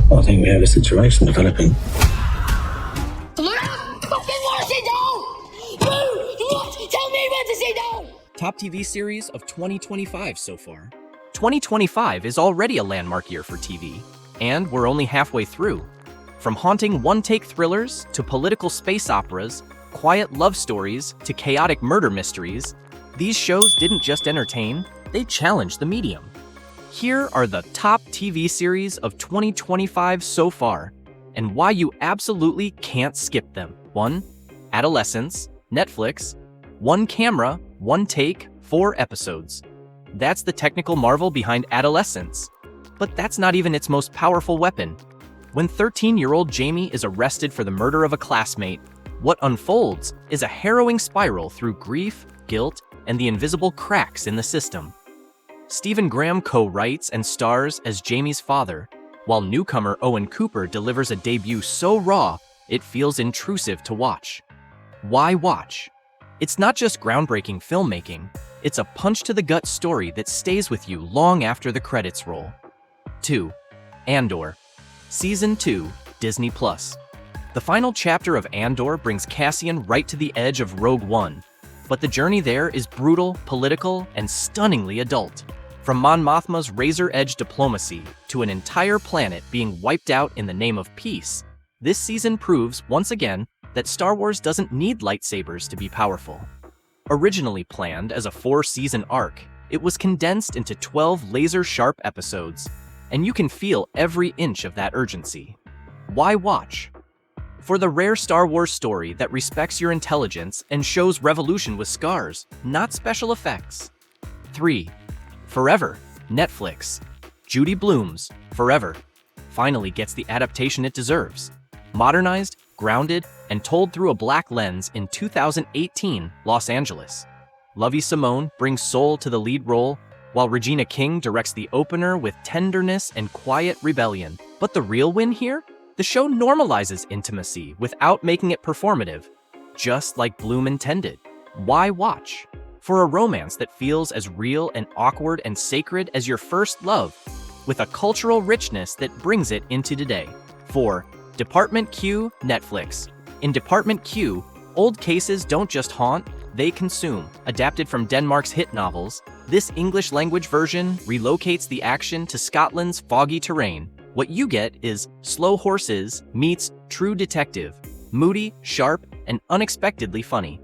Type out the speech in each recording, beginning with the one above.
I think we have a situation developing. Tell me when to say no! Top TV series of 2025 so far. 2025 is already a landmark year for TV, and we're only halfway through. From haunting one-take thrillers to political space operas, quiet love stories to chaotic murder mysteries, these shows didn't just entertain, they challenged the medium. Here are the top TV series of 2025 so far, and why you absolutely can't skip them. 1. Adolescence, Netflix. One camera, one take, 4 episodes. That's the technical marvel behind Adolescence. But that's not even its most powerful weapon. When 13-year-old Jamie is arrested for the murder of a classmate, what unfolds is a harrowing spiral through grief, guilt, and the invisible cracks in the system. Stephen Graham co-writes and stars as Jamie's father, while newcomer Owen Cooper delivers a debut so raw, it feels intrusive to watch. Why watch? It's not just groundbreaking filmmaking, it's a punch-to-the-gut story that stays with you long after the credits roll. 2. Andor. Season 2, Disney+. The final chapter of Andor brings Cassian right to the edge of Rogue One, but the journey there is brutal, political, and stunningly adult. From Mon Mothma's razor-edge diplomacy to an entire planet being wiped out in the name of peace, this season proves, once again, that Star Wars doesn't need lightsabers to be powerful. Originally planned as a 4-season arc, it was condensed into 12 laser-sharp episodes, and you can feel every inch of that urgency. Why watch? For the rare Star Wars story that respects your intelligence and shows revolution with scars, not special effects. 3. Forever, Netflix. Judy Blume's Forever finally gets the adaptation it deserves. Modernized, grounded, and told through a black lens in 2018 Los Angeles. Lovie Simone brings soul to the lead role, while Regina King directs the opener with tenderness and quiet rebellion. But the real win here? The show normalizes intimacy without making it performative, just like Blume intended. Why watch? For a romance that feels as real and awkward and sacred as your first love, with a cultural richness that brings it into today. 4. Department Q, Netflix. In Department Q, old cases don't just haunt, they consume. Adapted from Denmark's hit novels, this English-language version relocates the action to Scotland's foggy terrain. What you get is Slow Horses meets True Detective, moody, sharp, and unexpectedly funny.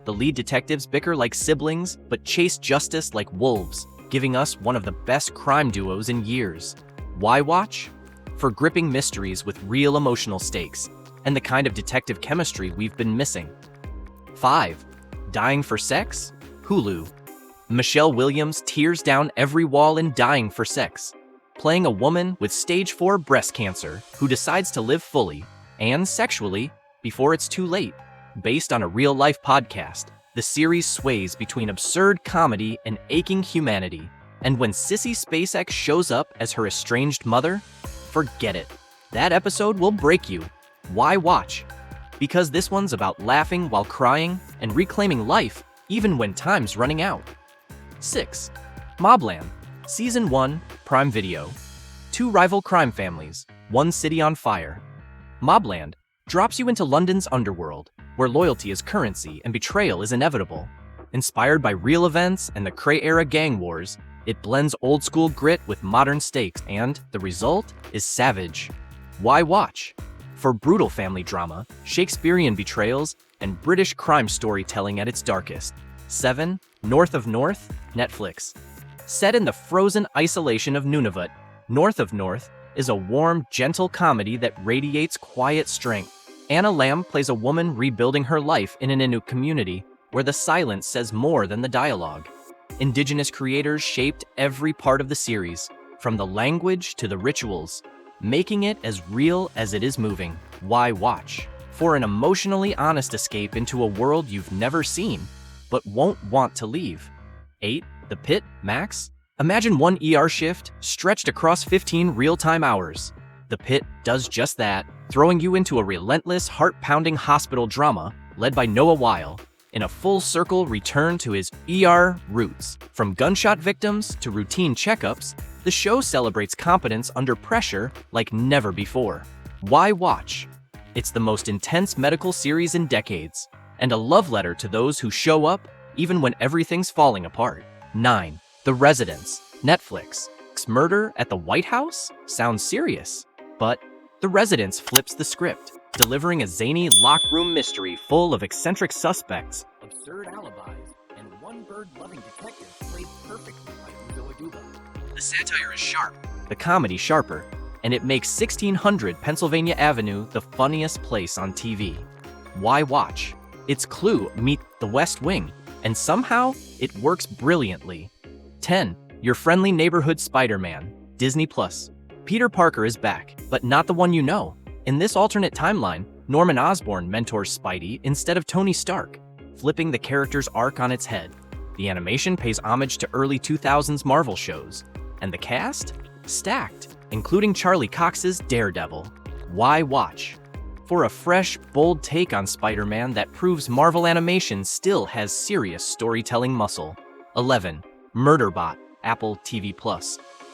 The lead detectives bicker like siblings, but chase justice like wolves, giving us one of the best crime duos in years. Why watch? For gripping mysteries with real emotional stakes, and the kind of detective chemistry we've been missing. 5. Dying for Sex? Hulu. Michelle Williams tears down every wall in Dying for Sex, playing a woman with stage 4 breast cancer who decides to live fully, and sexually, before it's too late. Based on a real-life podcast, the series sways between absurd comedy and aching humanity, and when Sissy SpaceX shows up as her estranged mother, forget it. That episode will break you. Why watch? Because this one's about laughing while crying and reclaiming life even when time's running out. 6. MobLand. Season 1, Prime Video. 2 rival crime families, one city on fire. MobLand drops you into London's underworld, where loyalty is currency and betrayal is inevitable. Inspired by real events and the Cray-era gang wars, it blends old-school grit with modern stakes, and the result is savage. Why watch? For brutal family drama, Shakespearean betrayals, and British crime storytelling at its darkest. 7. North of North, Netflix. Set in the frozen isolation of Nunavut, North of North is a warm, gentle comedy that radiates quiet strength. Anna Lamb plays a woman rebuilding her life in an Inuk community where the silence says more than the dialogue. Indigenous creators shaped every part of the series, from the language to the rituals, making it as real as it is moving. Why watch? For an emotionally honest escape into a world you've never seen, but won't want to leave. 8. The Pitt, Max. Imagine one ER shift stretched across 15 real-time hours. The Pitt does just that, throwing you into a relentless, heart-pounding hospital drama led by Noah Weil. in a full-circle return to his ER roots. From gunshot victims to routine checkups, the show celebrates competence under pressure like never before. Why watch? It's the most intense medical series in decades, and a love letter to those who show up even when everything's falling apart. 9. The Residence, Netflix. Murder at the White House? Sounds serious. But The Residence flips the script, delivering a zany locked room mystery full of eccentric suspects, absurd alibis, and one bird-loving detective played perfectly by Uzo Aduba. The satire is sharp, the comedy sharper, and it makes 1600 Pennsylvania Avenue the funniest place on TV. Why watch? It's Clue meet The West Wing, and somehow it works brilliantly. 10. Your Friendly Neighborhood Spider-Man, Disney+. Peter Parker is back, but not the one you know. In this alternate timeline, Norman Osborn mentors Spidey instead of Tony Stark, flipping the character's arc on its head. The animation pays homage to early 2000s Marvel shows, and the cast? Stacked, including Charlie Cox's Daredevil. Why watch? For a fresh, bold take on Spider-Man that proves Marvel animation still has serious storytelling muscle. 11. Murderbot, Apple TV+.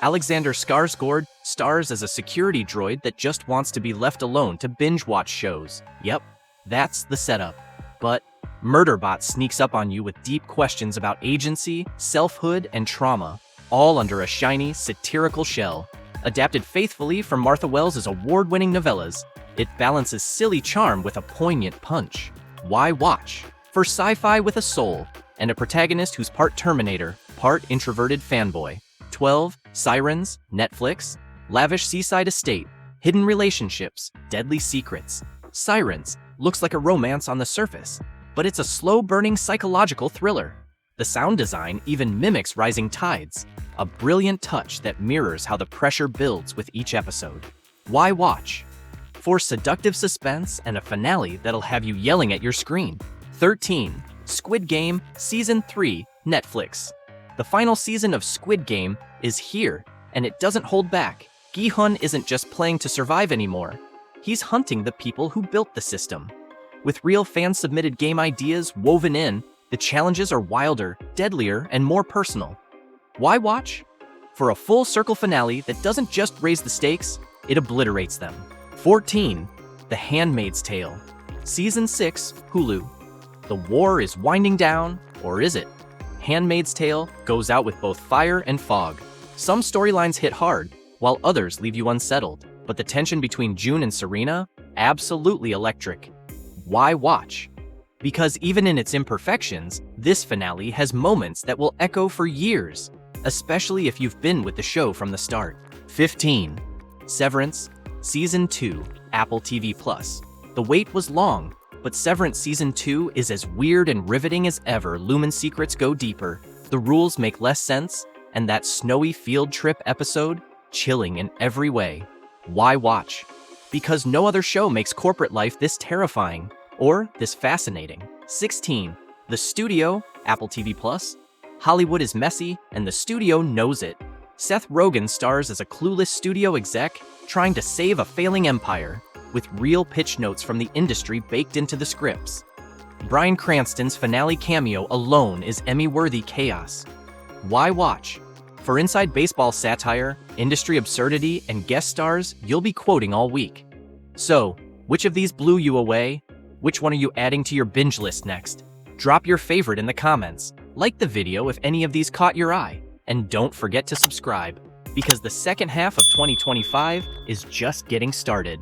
Alexander Skarsgård stars as a security droid that just wants to be left alone to binge-watch shows. Yep, that's the setup. But Murderbot sneaks up on you with deep questions about agency, selfhood, and trauma, all under a shiny, satirical shell. Adapted faithfully from Martha Wells' award-winning novellas, it balances silly charm with a poignant punch. Why watch? For sci-fi with a soul, and a protagonist who's part Terminator, part introverted fanboy. 12. Sirens, Netflix. Lavish seaside estate, hidden relationships, deadly secrets. Sirens looks like a romance on the surface, but it's a slow-burning psychological thriller. The sound design even mimics rising tides, a brilliant touch that mirrors how the pressure builds with each episode. Why watch? For seductive suspense and a finale that'll have you yelling at your screen. 13. Squid Game, Season 3, Netflix. The final season of Squid Game is here, and it doesn't hold back. Gi-hun isn't just playing to survive anymore. He's hunting the people who built the system. With real fan-submitted game ideas woven in, the challenges are wilder, deadlier, and more personal. Why watch? For a full-circle finale that doesn't just raise the stakes, it obliterates them. 14. The Handmaid's Tale. Season 6, Hulu. The war is winding down, or is it? Handmaid's Tale goes out with both fire and fog. Some storylines hit hard, while others leave you unsettled. But the tension between June and Serena? Absolutely electric. Why watch? Because even in its imperfections, this finale has moments that will echo for years, especially if you've been with the show from the start. 15. Severance, Season 2, Apple TV+. The wait was long, but Severance Season 2 is as weird and riveting as ever. Lumen secrets go deeper, the rules make less sense, and that snowy field trip episode, chilling in every way. Why watch? Because no other show makes corporate life this terrifying, or this fascinating. 16. The Studio, Apple TV+. Hollywood is messy, and the studio knows it. Seth Rogen stars as a clueless studio exec trying to save a failing empire, with real pitch notes from the industry baked into the scripts. Bryan Cranston's finale cameo alone is Emmy-worthy chaos. Why watch? For inside baseball satire, industry absurdity, and guest stars you'll be quoting all week. So, which of these blew you away? Which one are you adding to your binge list next? Drop your favorite in the comments, like the video if any of these caught your eye, and don't forget to subscribe, because the second half of 2025 is just getting started.